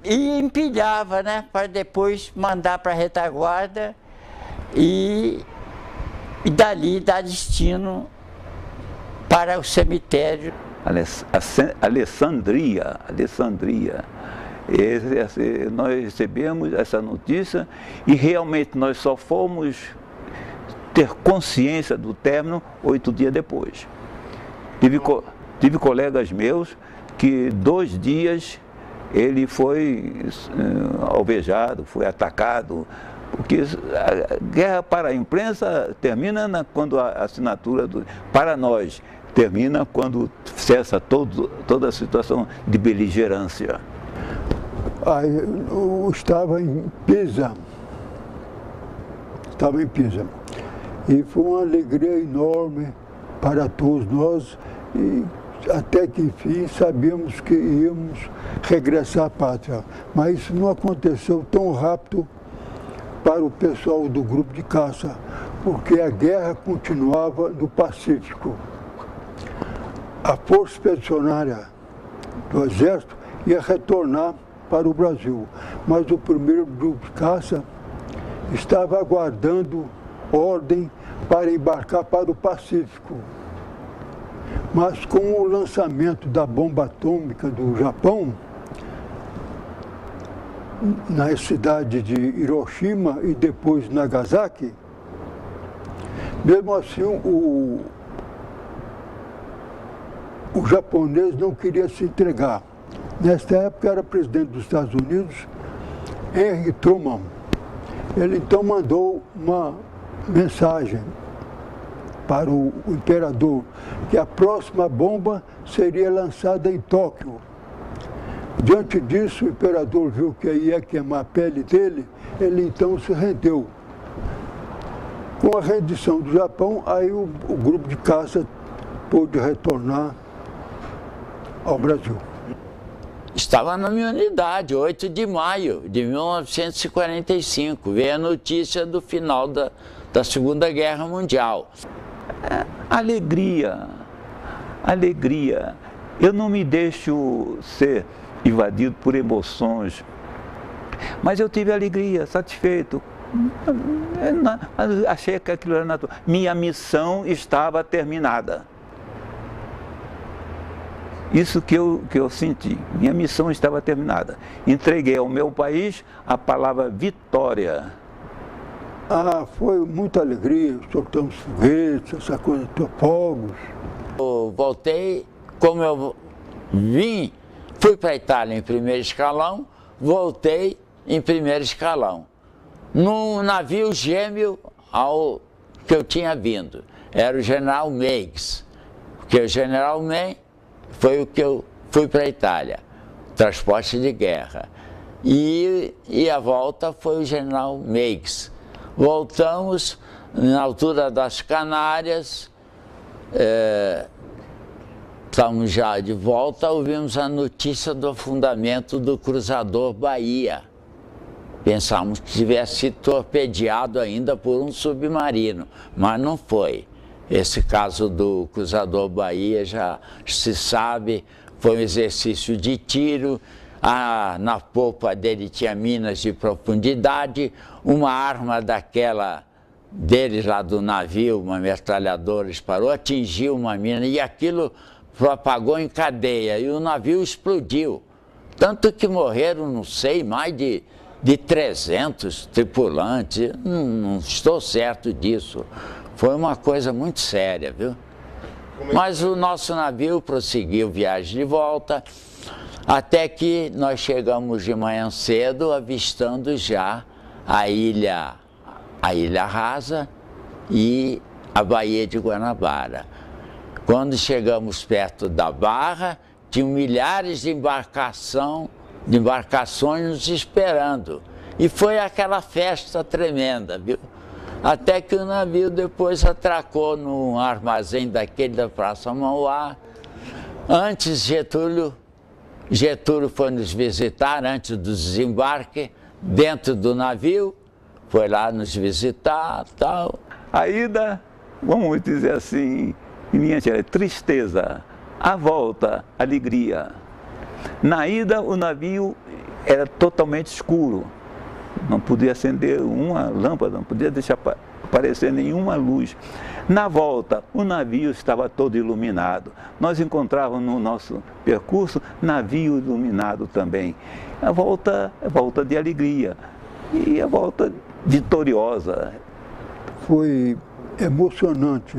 e empilhava, né, para depois mandar para a retaguarda e dali dar destino para o cemitério. Alessandria. Nós recebemos essa notícia e realmente nós só fomos ter consciência do término 8 dias depois. Tive colegas meus que 2 dias ele foi alvejado, foi atacado, porque a guerra para a imprensa termina quando a assinatura para nós termina quando cessa toda a situação de beligerância. Eu estava em Pisa, e foi uma alegria enorme para todos nós, e até que enfim sabíamos que íamos regressar à pátria. Mas isso não aconteceu tão rápido para o pessoal do grupo de caça, porque a guerra continuava no Pacífico. A Força Expedicionária do Exército ia retornar para o Brasil, mas o primeiro grupo de caça estava aguardando ordem para embarcar para o Pacífico. Mas com o lançamento da bomba atômica do Japão, na cidade de Hiroshima e depois Nagasaki, mesmo assim o japonês não queria se entregar. Nesta época era presidente dos Estados Unidos, Henry Truman. Ele então mandou uma mensagem para o imperador que a próxima bomba seria lançada em Tóquio. Diante disso, o imperador viu que ia queimar a pele dele, ele então se rendeu. Com a rendição do Japão, aí o grupo de caça pôde retornar ao Brasil. Estava na minha unidade, 8 de maio de 1945, veio a notícia do final da Segunda Guerra Mundial. Alegria. Eu não me deixo ser invadido por emoções, mas eu tive alegria, satisfeito. Achei que aquilo era natural. Minha missão estava terminada. Isso que eu senti, minha missão estava terminada. Entreguei ao meu país a palavra vitória. Foi muita alegria, soltamos foguetes, essa coisa, fogos. Eu voltei, como eu fui para a Itália em primeiro escalão, voltei em primeiro escalão. Num navio gêmeo ao que eu tinha vindo, era o General Meigs, porque o General Meigs foi o que eu fui para a Itália, transporte de guerra. E a volta foi o General Meigs. Voltamos na altura das Canárias, estamos já de volta, ouvimos a notícia do afundamento do cruzador Bahia. Pensamos que tivesse sido torpedeado ainda por um submarino, mas não foi. Esse caso do cruzador Bahia já se sabe, foi um exercício de tiro, na popa dele tinha minas de profundidade, uma arma daquela deles lá do navio, uma metralhadora disparou, atingiu uma mina e aquilo propagou em cadeia e o navio explodiu. Tanto que morreram, não sei, mais de 300 tripulantes, não estou certo disso. Foi uma coisa muito séria, viu? Mas o nosso navio prosseguiu viagem de volta, até que nós chegamos de manhã cedo, avistando já a ilha rasa e a Baía de Guanabara. Quando chegamos perto da Barra, tinham milhares de embarcações nos esperando. E foi aquela festa tremenda, viu? Até que o navio depois atracou num armazém daquele da Praça Mauá. Antes, Getúlio foi nos visitar, antes do desembarque, dentro do navio, foi lá nos visitar e tal. A ida, vamos dizer assim, em linha geral, tristeza. A volta, alegria. Na ida, o navio era totalmente escuro. Não podia acender uma lâmpada, não podia deixar aparecer nenhuma luz. Na volta, o navio estava todo iluminado. Nós encontrávamos no nosso percurso navio iluminado também. A volta de alegria e a volta vitoriosa. Foi emocionante,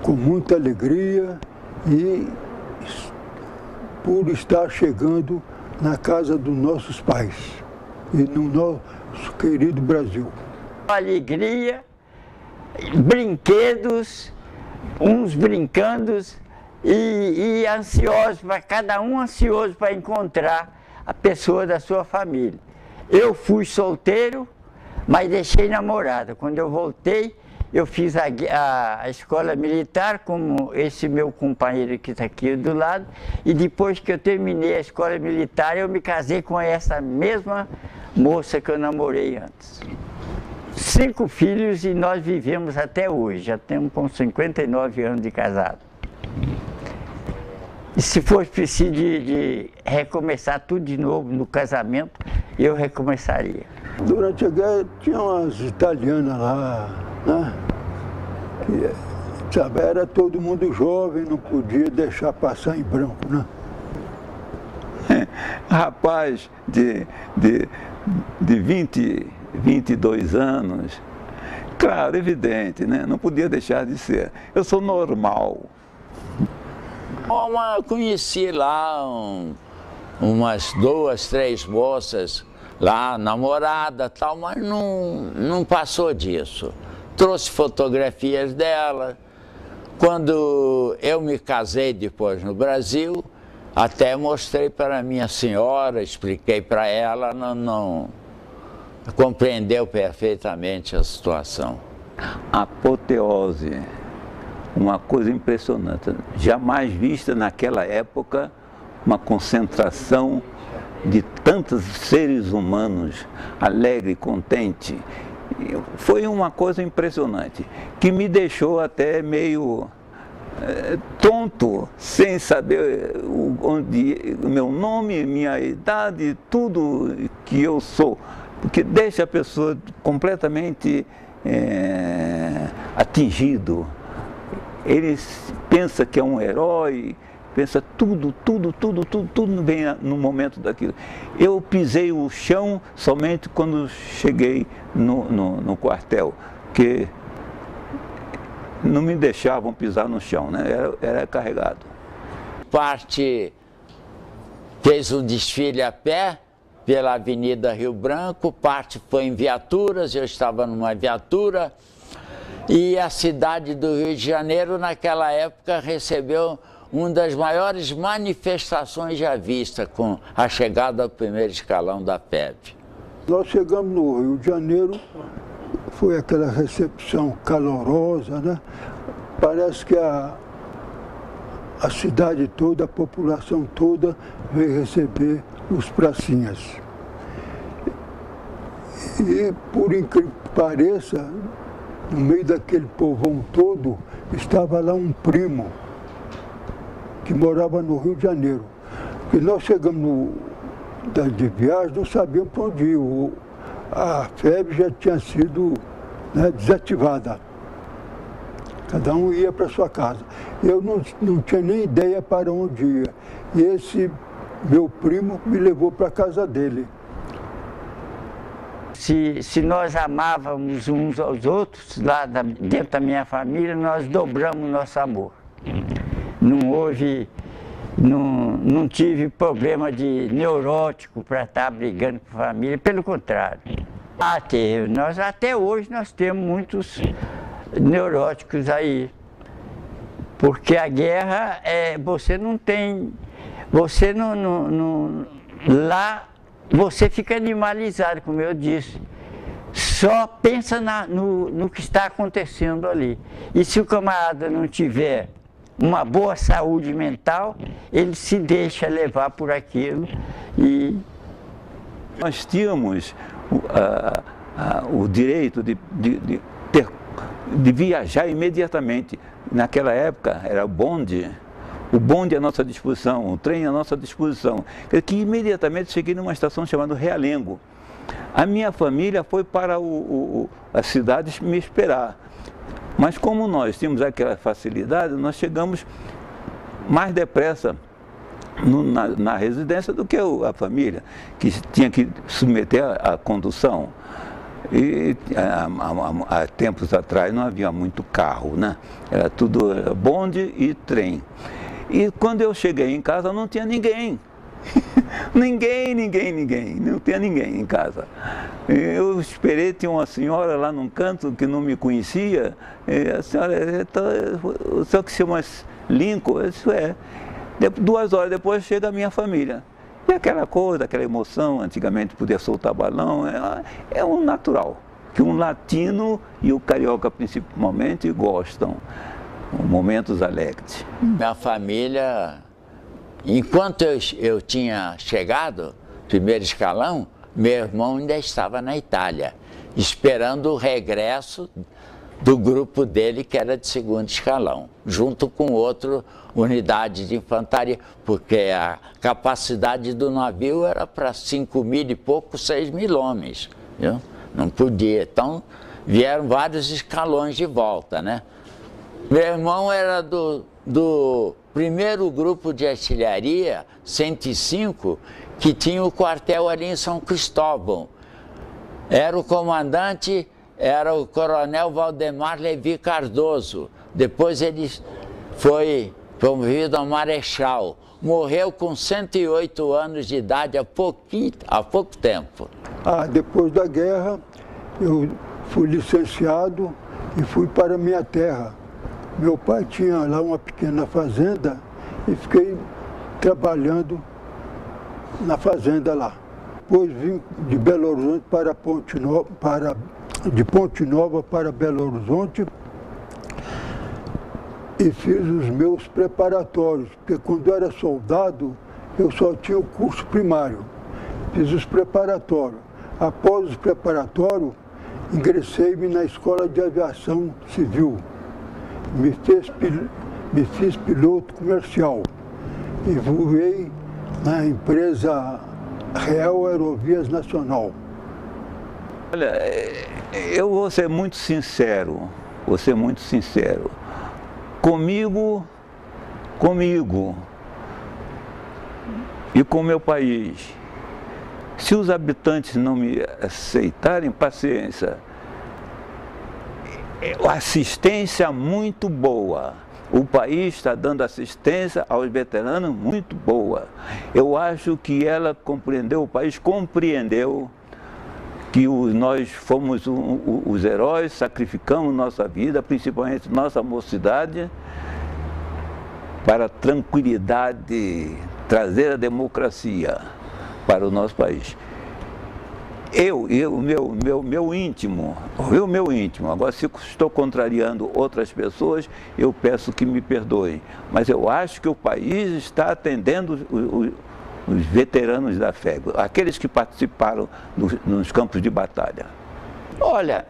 com muita alegria e por estar chegando na casa dos nossos pais e no nosso querido Brasil. Alegria, brinquedos, uns brincando e ansiosos, cada um ansioso para encontrar a pessoa da sua família. Eu fui solteiro, mas deixei namorada. Quando eu voltei, eu fiz a escola militar, como esse meu companheiro que está aqui do lado, e depois que eu terminei a escola militar, eu me casei com essa mesma moça que eu namorei antes. 5 filhos e nós vivemos até hoje, já temos com 59 anos de casado. E se fosse preciso de recomeçar tudo de novo no casamento, eu recomeçaria. Durante a guerra tinha umas italianas lá, né? Que, sabe, era todo mundo jovem, não podia deixar passar em branco, né? Rapaz de 22 anos, claro, evidente, né? Não podia deixar de ser. Eu sou normal. Conheci lá umas 2, 3 moças lá, namorada tal, mas não passou disso. Trouxe fotografias dela. Quando eu me casei depois no Brasil, até mostrei para minha senhora, expliquei para ela, não compreendeu perfeitamente a situação. Apoteose, uma coisa impressionante, jamais vista naquela época, uma concentração de tantos seres humanos, alegre, contente. Foi uma coisa impressionante, que me deixou até meio tonto, sem saber o meu nome, minha idade, tudo que eu sou, porque deixa a pessoa completamente atingido. Ele pensa que é um herói, pensa tudo vem no momento daquilo. Eu pisei o chão somente quando cheguei no quartel, que não me deixavam pisar no chão, né? Era carregado. Parte fez um desfile a pé pela Avenida Rio Branco, parte foi em viaturas, eu estava numa viatura, e a cidade do Rio de Janeiro naquela época recebeu uma das maiores manifestações já vistas com a chegada do primeiro escalão da FEB. Nós chegamos no Rio de Janeiro, foi aquela recepção calorosa, né? Parece que a cidade toda, a população toda veio receber os pracinhas. E por incrível que pareça, no meio daquele povão todo, estava lá um primo que morava no Rio de Janeiro. E nós chegamos de viagem, não sabíamos para onde ir. A FEB já tinha sido, né, desativada. Cada um ia para sua casa. Eu não tinha nem ideia para onde ia. E esse meu primo me levou para a casa dele. Se nós amávamos uns aos outros, lá dentro da minha família, nós dobramos nosso amor. Não tive problema de neurótico para estar brigando com a família, pelo contrário. Até hoje nós temos muitos neuróticos aí. Porque a guerra, você não tem... Lá você fica animalizado, como eu disse. Só pensa no que está acontecendo ali. E se o camarada não tiver uma boa saúde mental, ele se deixa levar por aquilo. E nós tínhamos o direito de viajar imediatamente. Naquela época era o bonde à nossa disposição, o trem à nossa disposição. Que imediatamente cheguei numa estação chamada Realengo. A minha família foi para a cidade me esperar. Mas como nós tínhamos aquela facilidade, nós chegamos mais depressa na residência do que a família, que tinha que submeter à condução. E há tempos atrás não havia muito carro, né? Era tudo bonde e trem. E quando eu cheguei em casa não tinha ninguém. ninguém, não tinha ninguém em casa. Eu esperei, tinha uma senhora lá num canto que não me conhecia, e a senhora, o senhor que se chama Lincoln? Eu disse, 2 horas depois chega a minha família. E aquela coisa, aquela emoção, antigamente podia soltar balão, é um natural, que um latino e o carioca principalmente gostam, momentos alegres. Minha família, enquanto eu tinha chegado, primeiro escalão, meu irmão ainda estava na Itália, esperando o regresso do grupo dele, que era de segundo escalão, junto com outra unidade de infantaria, porque a capacidade do navio era para 5.000 e pouco, 6.000 homens, viu? Não podia, então vieram vários escalões de volta, né? Meu irmão era do primeiro grupo de artilharia, 105, que tinha o quartel ali em São Cristóvão. Era o comandante, era o coronel Valdemar Levi Cardoso. Depois ele foi promovido a marechal. Morreu com 108 anos de idade, há pouco tempo. Depois da guerra, eu fui licenciado e fui para minha terra. Meu pai tinha lá uma pequena fazenda e fiquei trabalhando na fazenda lá. Depois vim de Belo Horizonte para Ponte Nova, de Ponte Nova para Belo Horizonte e fiz os meus preparatórios, porque quando eu era soldado eu só tinha o curso primário. Fiz os preparatórios. Após os preparatórios, ingressei-me na Escola de Aviação Civil. Me fiz piloto comercial e voei na empresa Real Aerovias Nacional. Olha, eu vou ser muito sincero, Comigo e com o meu país. Se os habitantes não me aceitarem, paciência. Assistência muito boa. O país está dando assistência aos veteranos muito boa. Eu acho que ela compreendeu, o país compreendeu que nós fomos os heróis, sacrificamos nossa vida, principalmente nossa mocidade, para a tranquilidade, trazer a democracia para o nosso país. Meu íntimo, agora se estou contrariando outras pessoas, eu peço que me perdoem, mas eu acho que o país está atendendo os veteranos da FEG, aqueles que participaram nos campos de batalha. Olha,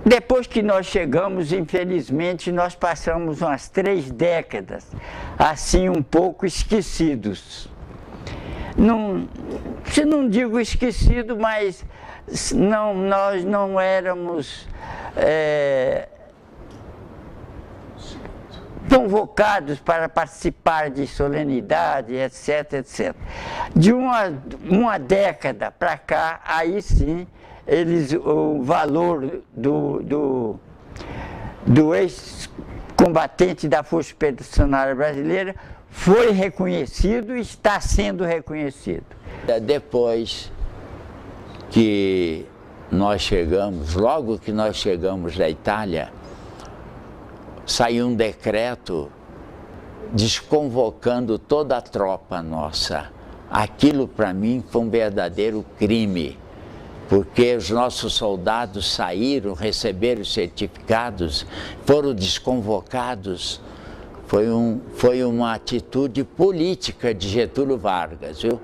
depois que nós chegamos, infelizmente, nós passamos umas 3 décadas, assim um pouco esquecidos. Se não digo esquecido, mas nós não éramos convocados para participar de solenidade, etc. De uma década para cá, aí sim, o valor do ex-combatente da Força Expedicionária Brasileira foi reconhecido e está sendo reconhecido. Depois que nós chegamos, logo que nós chegamos da Itália, saiu um decreto desconvocando toda a tropa nossa. Aquilo para mim foi um verdadeiro crime, porque os nossos soldados saíram, receberam certificados, foram desconvocados. Foi uma atitude política de Getúlio Vargas, viu?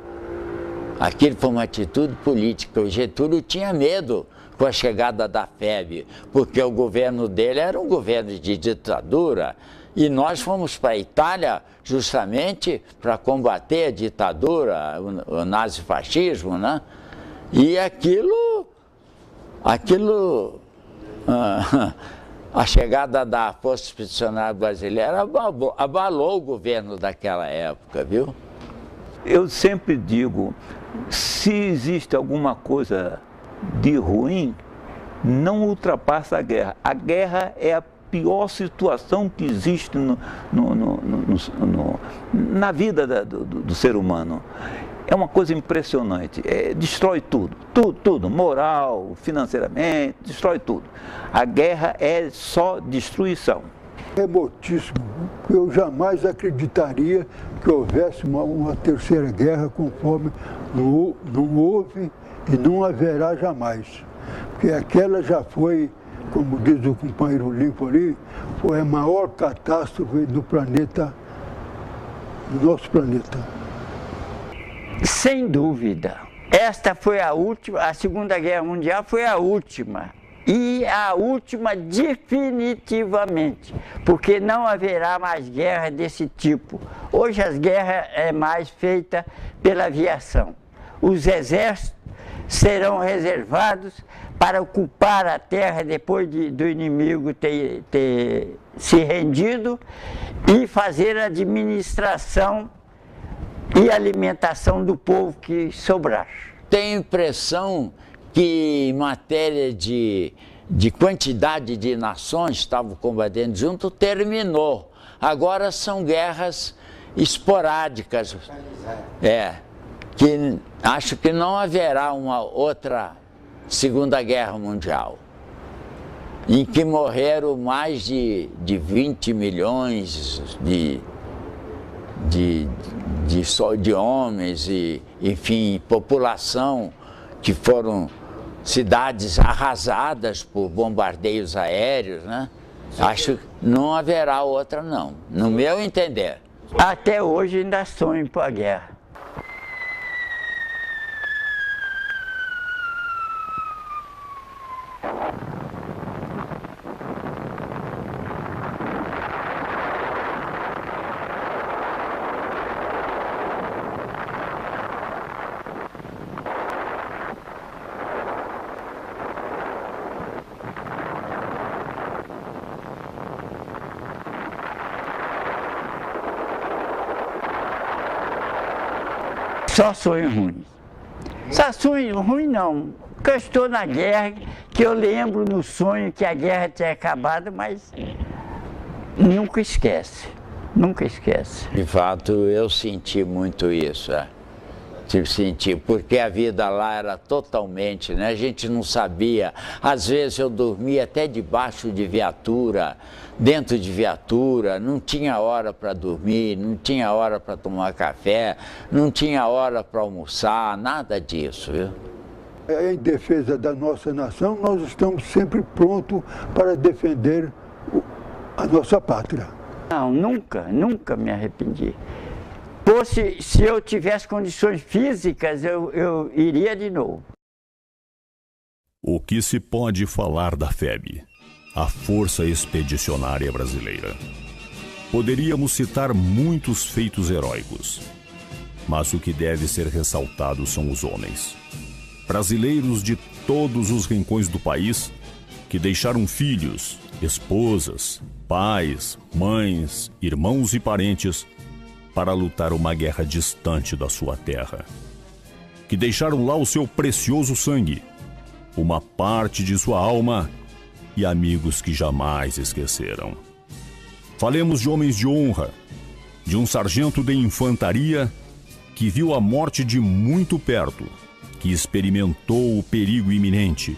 Aquilo foi uma atitude política. O Getúlio tinha medo com a chegada da FEB, porque o governo dele era um governo de ditadura, e nós fomos para a Itália justamente para combater a ditadura, o nazifascismo, né? E a chegada da Força Expedicionária Brasileira abalou o governo daquela época, viu? Eu sempre digo, se existe alguma coisa de ruim, não ultrapassa a guerra. A guerra é a pior situação que existe na vida do ser humano. É uma coisa impressionante, destrói tudo, moral, financeiramente, destrói tudo. A guerra é só destruição. É remotíssimo. Eu jamais acreditaria que houvesse uma terceira guerra conforme não houve e não haverá jamais. Porque aquela já foi, como diz o companheiro Limpo ali, foi a maior catástrofe do planeta, do nosso planeta. Sem dúvida. Esta foi a última, a Segunda Guerra Mundial foi a última. E a última definitivamente, porque não haverá mais guerra desse tipo. Hoje as guerras é mais feita pela aviação. Os exércitos serão reservados para ocupar a terra depois do inimigo ter se rendido e fazer a administração e alimentação do povo que sobrar. Tenho a impressão que em matéria de quantidade de nações estavam combatendo junto, terminou. Agora são guerras esporádicas. Que acho que não haverá uma outra Segunda Guerra Mundial, em que morreram mais de 20 milhões de homens e, enfim, população que foram cidades arrasadas por bombardeios aéreos, né? Acho que não haverá outra, não, no meu entender. Até hoje ainda sonho com a guerra. Só sonho ruim. Só sonho ruim não, porque eu estou na guerra, que eu lembro no sonho que a guerra tinha acabado, mas nunca esquece, nunca esquece. De fato, eu senti muito isso, senti, porque a vida lá era totalmente, né? A gente não sabia, às vezes eu dormia até debaixo de viatura, dentro de viatura, não tinha hora para dormir, não tinha hora para tomar café, não tinha hora para almoçar, nada disso, viu? Em defesa da nossa nação, nós estamos sempre prontos para defender a nossa pátria. Não, nunca me arrependi. Se eu tivesse condições físicas, eu iria de novo. O que se pode falar da FEB, a Força Expedicionária Brasileira? Poderíamos citar muitos feitos heróicos, mas o que deve ser ressaltado são os homens. Brasileiros de todos os rincões do país que deixaram filhos, esposas, pais, mães, irmãos e parentes para lutar uma guerra distante da sua terra. Que deixaram lá o seu precioso sangue, uma parte de sua alma e amigos que jamais esqueceram. Falemos de homens de honra, de um sargento de infantaria que viu a morte de muito perto, que experimentou o perigo iminente,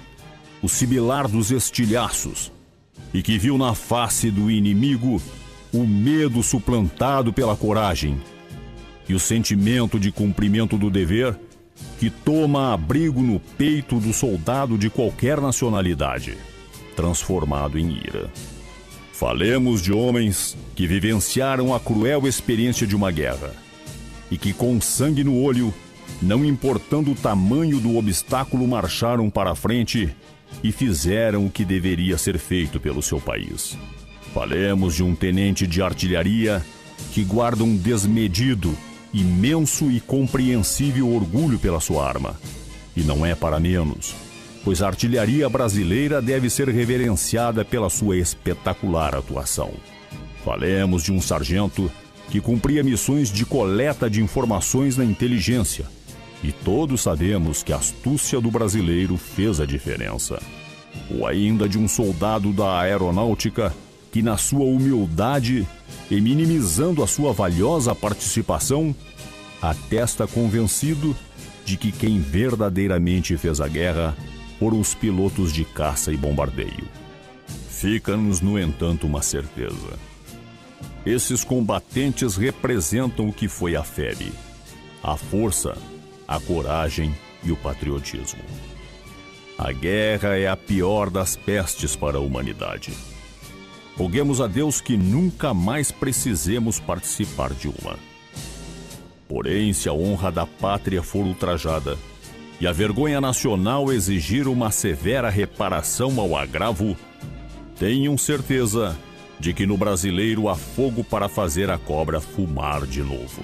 o sibilar dos estilhaços, e que viu na face do inimigo o medo suplantado pela coragem e o sentimento de cumprimento do dever que toma abrigo no peito do soldado de qualquer nacionalidade, transformado em ira. Falemos de homens que vivenciaram a cruel experiência de uma guerra e que, com sangue no olho, não importando o tamanho do obstáculo, marcharam para a frente e fizeram o que deveria ser feito pelo seu país. Falemos de um tenente de artilharia que guarda um desmedido, imenso e compreensível orgulho pela sua arma. E não é para menos, pois a artilharia brasileira deve ser reverenciada pela sua espetacular atuação. Falemos de um sargento que cumpria missões de coleta de informações na inteligência, e todos sabemos que a astúcia do brasileiro fez a diferença. Ou ainda de um soldado da aeronáutica que, na sua humildade e minimizando a sua valiosa participação, atesta convencido de que quem verdadeiramente fez a guerra foram os pilotos de caça e bombardeio. Fica-nos, no entanto, uma certeza. Esses combatentes representam o que foi a FEB: a força, a coragem e o patriotismo. A guerra é a pior das pestes para a humanidade. Roguemos a Deus que nunca mais precisemos participar de uma. Porém, se a honra da pátria for ultrajada e a vergonha nacional exigir uma severa reparação ao agravo, tenham certeza de que no brasileiro há fogo para fazer a cobra fumar de novo.